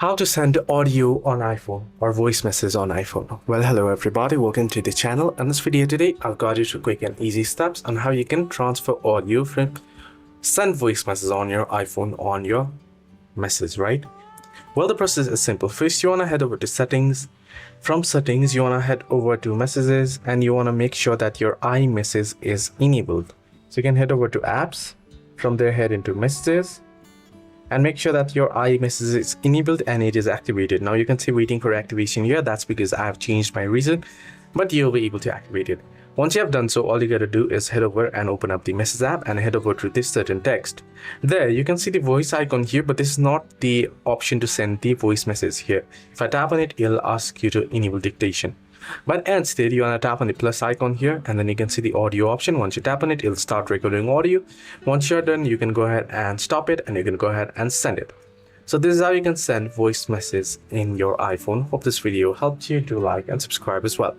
How to send audio on iPhone or voice messages on iPhone. Well, hello everybody, welcome to the channel. In this video today, I've got you to quick and easy steps on how you can transfer audio from send voice messages on your iPhone on your message, right? Well, the process is simple. First, you want to head over to settings. From settings, you want to head over to messages and you want to make sure that your iMessage is enabled. So you can head over to apps. From there, head into messages and make sure that your iMessage is enabled and it is activated. Now you can see waiting for activation here. That's because I have changed my reason, but you'll be able to activate it. Once you have done so, all you gotta do is head over and open up the message app and head over to this certain text. There you can see the voice icon here, but this is not the option to send the voice message here. If I tap on it, it'll ask you to enable dictation. But instead, you want to tap on the plus icon here and then you can see the audio option. Once you tap on it, it'll start recording audio. Once you're done, you can go ahead and stop it and you can go ahead and send it. So this is how you can send voice messages in your iPhone. Hope this video helped you. Do like and subscribe as well.